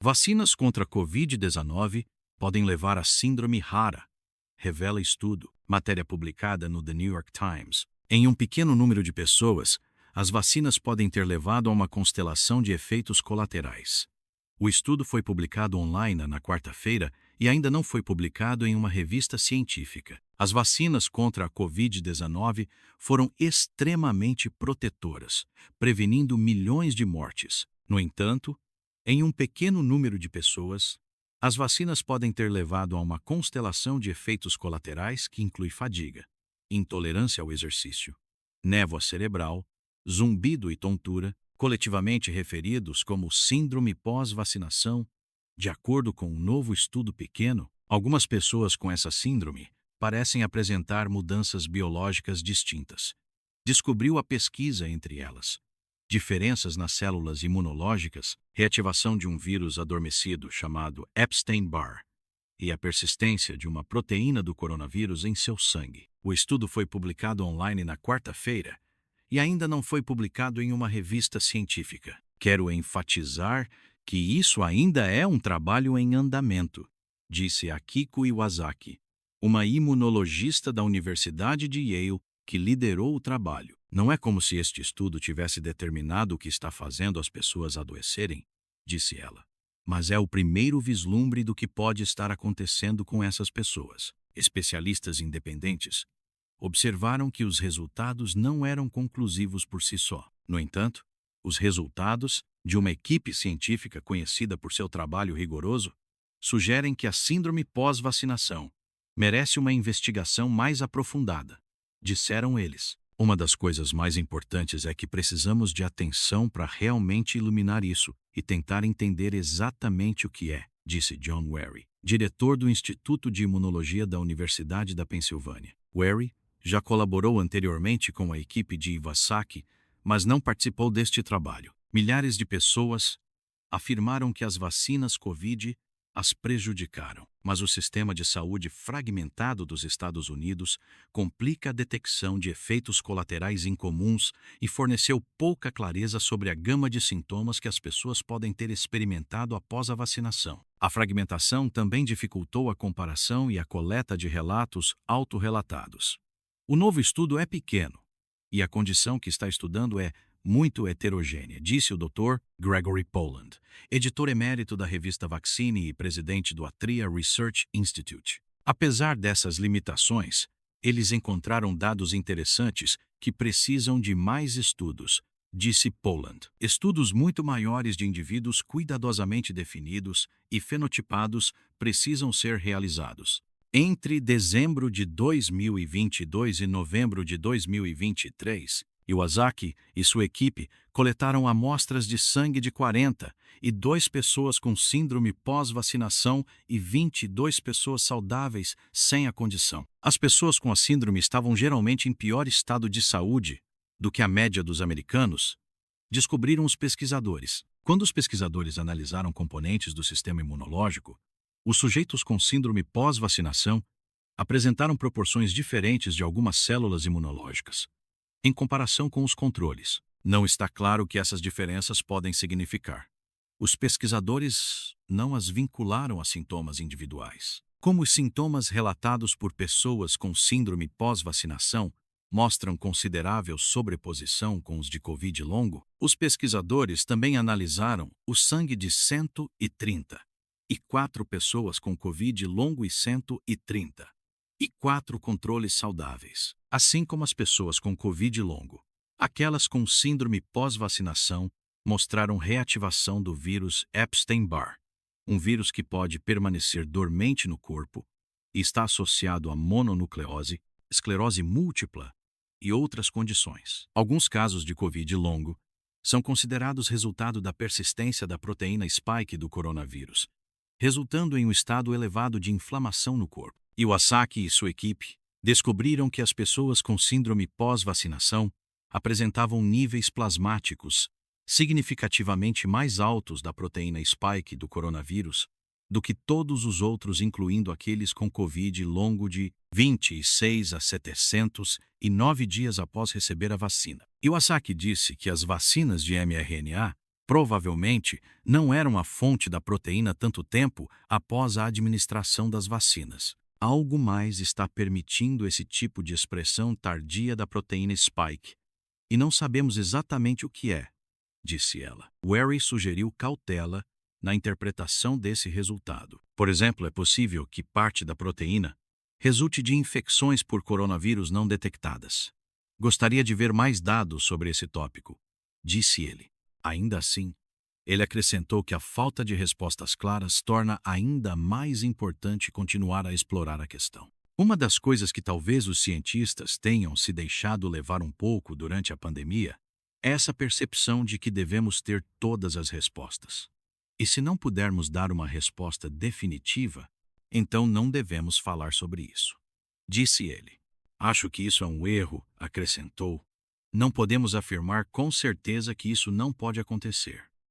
Vacinas contra a Covid-19 podem levar à síndrome rara, revela estudo, matéria publicada no The New York Times. Em um pequeno número de pessoas, as vacinas podem ter levado a uma constelação de efeitos colaterais. O estudo foi publicado online na quarta-feira e ainda não foi publicado em uma revista científica. As vacinas contra a Covid-19 foram extremamente protetoras, prevenindo milhões de mortes. No entanto, em um pequeno número de pessoas, as vacinas podem ter levado a uma constelação de efeitos colaterais que inclui fadiga, intolerância ao exercício, névoa cerebral, zumbido e tontura, coletivamente referidos como síndrome pós-vacinação. De acordo com um novo estudo pequeno, algumas pessoas com essa síndrome parecem apresentar mudanças biológicas distintas. Descobriu a pesquisa entre elas diferenças nas células imunológicas, reativação de um vírus adormecido chamado Epstein-Barr e a persistência de uma proteína do coronavírus em seu sangue. O estudo foi publicado online na quarta-feira e ainda não foi publicado em uma revista científica. Quero enfatizar que isso ainda é um trabalho em andamento, disse Akiko Iwasaki, uma imunologista da Universidade de Yale que liderou o trabalho. Não é como se este estudo tivesse determinado o que está fazendo as pessoas adoecerem, disse ela. Mas é o primeiro vislumbre do que pode estar acontecendo com essas pessoas. Especialistas independentes observaram que os resultados não eram conclusivos por si só. No entanto, os resultados de uma equipe científica conhecida por seu trabalho rigoroso sugerem que a síndrome pós-vacinação merece uma investigação mais aprofundada, disseram eles. Uma das coisas mais importantes é que precisamos de atenção para realmente iluminar isso e tentar entender exatamente o que é, disse John Wary, diretor do Instituto de Imunologia da Universidade da Pensilvânia. Wary já colaborou anteriormente com a equipe de Iwasaki, mas não participou deste trabalho. Milhares de pessoas afirmaram que as vacinas Covid as prejudicaram, mas o sistema de saúde fragmentado dos Estados Unidos complica a detecção de efeitos colaterais incomuns e forneceu pouca clareza sobre a gama de sintomas que as pessoas podem ter experimentado após a vacinação. A fragmentação também dificultou a comparação e a coleta de relatos autorrelatados. O novo estudo é pequeno e a condição que está estudando é muito heterogênea, disse o Dr. Gregory Poland, editor emérito da revista Vaccine e presidente do Atria Research Institute. Apesar dessas limitações, eles encontraram dados interessantes que precisam de mais estudos, disse Poland. Estudos muito maiores de indivíduos cuidadosamente definidos e fenotipados precisam ser realizados. Entre dezembro de 2022 e novembro de 2023, Iwasaki e sua equipe coletaram amostras de sangue de 42 pessoas com síndrome pós-vacinação e 22 pessoas saudáveis sem a condição. As pessoas com a síndrome estavam geralmente em pior estado de saúde do que a média dos americanos, descobriram os pesquisadores. Quando os pesquisadores analisaram componentes do sistema imunológico, os sujeitos com síndrome pós-vacinação apresentaram proporções diferentes de algumas células imunológicas, em comparação com os controles. Não está claro o que essas diferenças podem significar. Os pesquisadores não as vincularam a sintomas individuais. Como os sintomas relatados por pessoas com síndrome pós-vacinação mostram considerável sobreposição com os de Covid longo, os pesquisadores também analisaram o sangue de 134 pessoas com Covid longo e 134 controles saudáveis, assim como as pessoas com Covid longo. Aquelas com síndrome pós-vacinação mostraram reativação do vírus Epstein-Barr, um vírus que pode permanecer dormente no corpo e está associado a mononucleose, esclerose múltipla e outras condições. Alguns casos de Covid longo são considerados resultado da persistência da proteína spike do coronavírus, resultando em um estado elevado de inflamação no corpo. Iwasaki e sua equipe descobriram que as pessoas com síndrome pós-vacinação apresentavam níveis plasmáticos significativamente mais altos da proteína spike do coronavírus do que todos os outros, incluindo aqueles com Covid longo de 26 a 709 dias após receber a vacina. Iwasaki disse que as vacinas de mRNA Provavelmente não eram a fonte da proteína tanto tempo após a administração das vacinas. Algo mais está permitindo esse tipo de expressão tardia da proteína spike, e não sabemos exatamente o que é, disse ela. Wary sugeriu cautela na interpretação desse resultado. Por exemplo, é possível que parte da proteína resulte de infecções por coronavírus não detectadas. Gostaria de ver mais dados sobre esse tópico, disse ele. Ainda assim, ele acrescentou que a falta de respostas claras torna ainda mais importante continuar a explorar a questão. Uma das coisas que talvez os cientistas tenham se deixado levar um pouco durante a pandemia é essa percepção de que devemos ter todas as respostas. E se não pudermos dar uma resposta definitiva, então não devemos falar sobre isso, disse ele. Acho que isso é um erro, acrescentou. Não podemos afirmar com certeza que isso não pode acontecer.